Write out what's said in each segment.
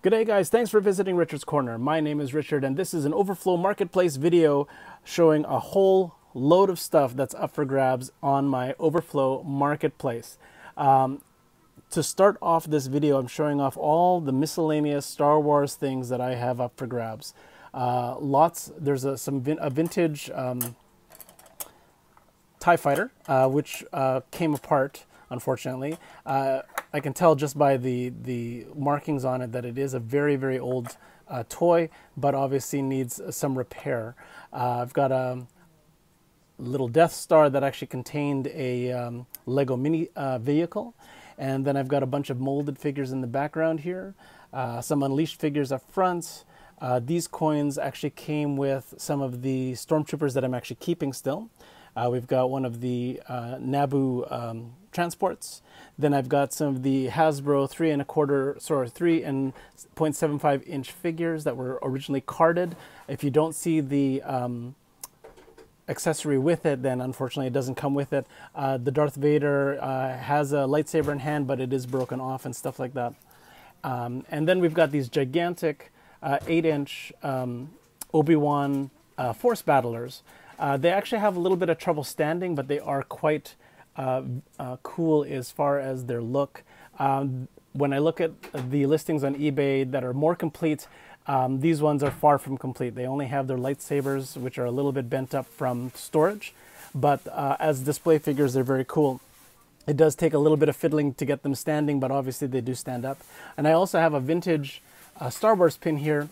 G'day guys, thanks for visiting Richard's Corner. My name is Richard and this is an Overflow Marketplace video showing a whole load of stuff that's up for grabs on my Overflow Marketplace. To start off this video, I'm showing off all the miscellaneous Star Wars things that I have up for grabs. There's a vintage TIE Fighter, which came apart, unfortunately. I can tell just by the markings on it that it is a very, very old toy, but obviously needs some repair. I've got a little Death Star that actually contained a Lego mini vehicle. And then I've got a bunch of molded figures in the background here, some Unleashed figures up front. These coins actually came with some of the Stormtroopers that I'm actually keeping still. We've got one of the Naboo transports. Then I've got some of the Hasbro 3.75 inch figures that were originally carded. If you don't see the accessory with it, then unfortunately it doesn't come with it. The Darth Vader has a lightsaber in hand, but it is broken off and stuff like that. And then we've got these gigantic 8-inch Obi-Wan Force Battlers. They actually have a little bit of trouble standing, but they are quite cool as far as their look. When I look at the listings on eBay that are more complete, these ones are far from complete. They only have their lightsabers, which are a little bit bent up from storage, but as display figures, they're very cool. It does take a little bit of fiddling to get them standing, but obviously they do stand up. And I also have a vintage Star Wars pin here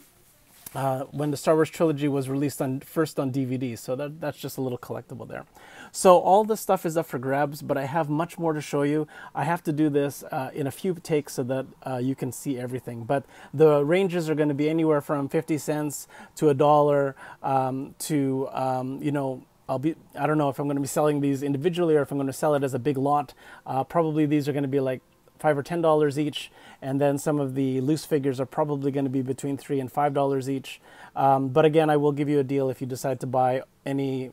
when the Star Wars trilogy was released first on DVD, so that's just a little collectible there. So all this stuff is up for grabs, but I have much more to show you. I have to do this in a few takes so that you can see everything. But the ranges are going to be anywhere from 50 cents to $1 to, you know, I don't know if I'm going to be selling these individually or if I'm going to sell it as a big lot. Probably these are going to be like $5 or $10 each, and then some of the loose figures are probably going to be between $3 and $5 each. But again, I will give you a deal if you decide to buy any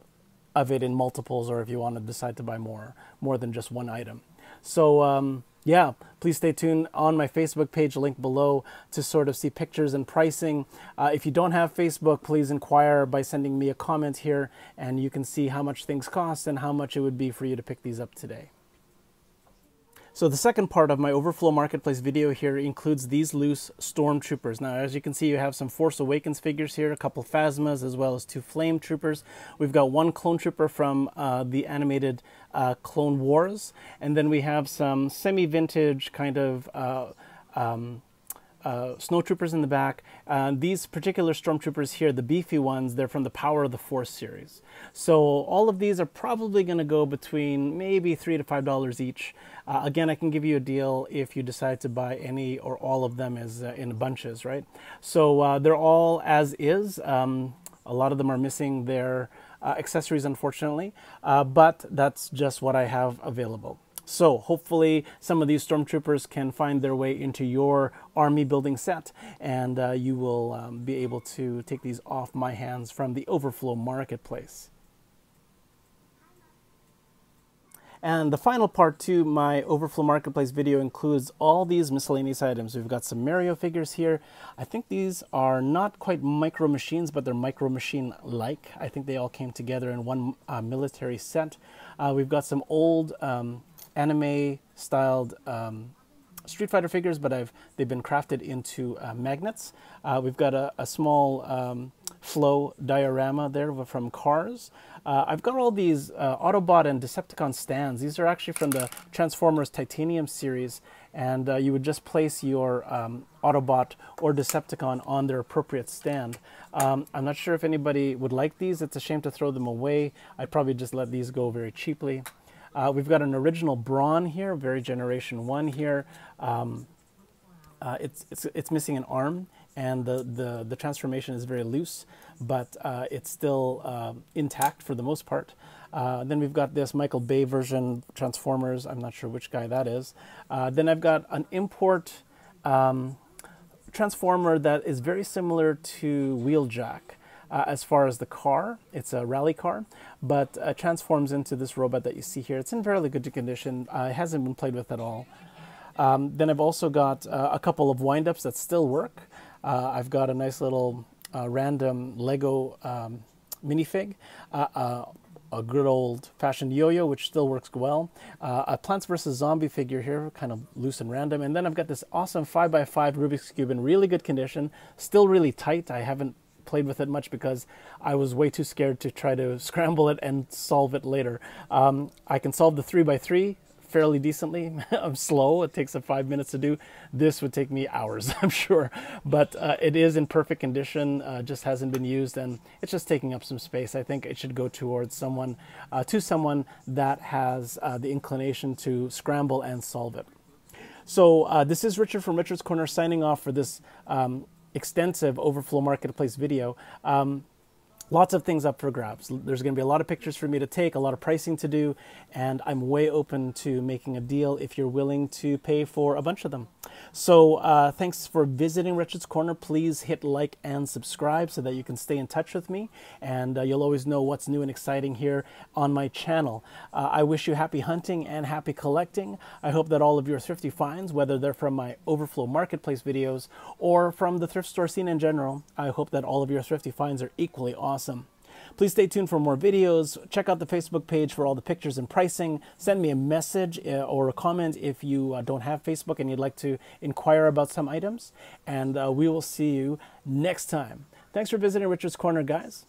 of it in multiples, or if you want to decide to buy more than just one item. So yeah, please stay tuned on my Facebook page, link below, to sort of see pictures and pricing. If you don't have Facebook, please inquire by sending me a comment here, and you can see how much things cost and how much it would be for you to pick these up today. So the second part of my Overflow Marketplace video here includes these loose Stormtroopers. Now, as you can see, you have some Force Awakens figures here, a couple Phasmas, as well as 2 Flame Troopers. We've got 1 Clone Trooper from the animated Clone Wars, and then we have some semi-vintage kind of snowtroopers in the back. These particular Stormtroopers here, the beefy ones, they're from the Power of the Force series. So all of these are probably going to go between maybe $3 to $5 each. Again, I can give you a deal if you decide to buy any or all of them as in bunches, right? So they're all as is. A lot of them are missing their accessories, unfortunately, but that's just what I have available. So hopefully some of these Stormtroopers can find their way into your army building set, and you will be able to take these off my hands from the Overflow Marketplace. And the final part to my Overflow Marketplace video includes all these miscellaneous items. We've got some Mario figures here. I think these are not quite Micro Machines, but they're Micro Machine-like. I think they all came together in one military set. We've got some old anime-styled Street Fighter figures, but they've been crafted into magnets. We've got a small flow diorama there from Cars. I've got all these Autobot and Decepticon stands. These are actually from the Transformers Titanium series, and you would just place your Autobot or Decepticon on their appropriate stand. I'm not sure if anybody would like these. It's a shame to throw them away. I'd probably just let these go very cheaply. We've got an original Brawn here, very Generation 1 here. It's missing an arm, and the transformation is very loose, but it's still intact for the most part. Then we've got this Michael Bay version Transformers. I'm not sure which guy that is. Then I've got an import Transformer that is very similar to Wheeljack. As far as the car, it's a rally car, but transforms into this robot that you see here. It's in fairly good condition. It hasn't been played with at all. Then I've also got a couple of wind-ups that still work. I've got a nice little random Lego minifig, a good old-fashioned yo-yo, which still works well, a Plants vs. Zombie figure here, kind of loose and random, and then I've got this awesome 5x5 Rubik's Cube in really good condition, still really tight. I haven't played with it much because I was way too scared to try to scramble it and solve it later. I can solve the 3x3 fairly decently. I'm slow. It takes 5 minutes to do. This would take me hours, I'm sure. But it is in perfect condition, just hasn't been used, and it's just taking up some space. I think it should go towards someone, that has the inclination to scramble and solve it. So this is Richard from Richard's Corner signing off for this extensive Overflow Marketplace video. Lots of things up for grabs. There's going to be a lot of pictures for me to take, a lot of pricing to do, and I'm way open to making a deal if you're willing to pay for a bunch of them. So thanks for visiting Richard's Corner. Please hit like and subscribe so that you can stay in touch with me, and you'll always know what's new and exciting here on my channel. I wish you happy hunting and happy collecting. I hope that all of your thrifty finds, whether they're from my Overflow Marketplace videos or from the thrift store scene in general, I hope that all of your thrifty finds are equally awesome. Please stay tuned for more videos. Check out the Facebook page for all the pictures and pricing. Send me a message or a comment if you don't have Facebook and you'd like to inquire about some items. And we will see you next time. Thanks for visiting Richard's Corner, guys.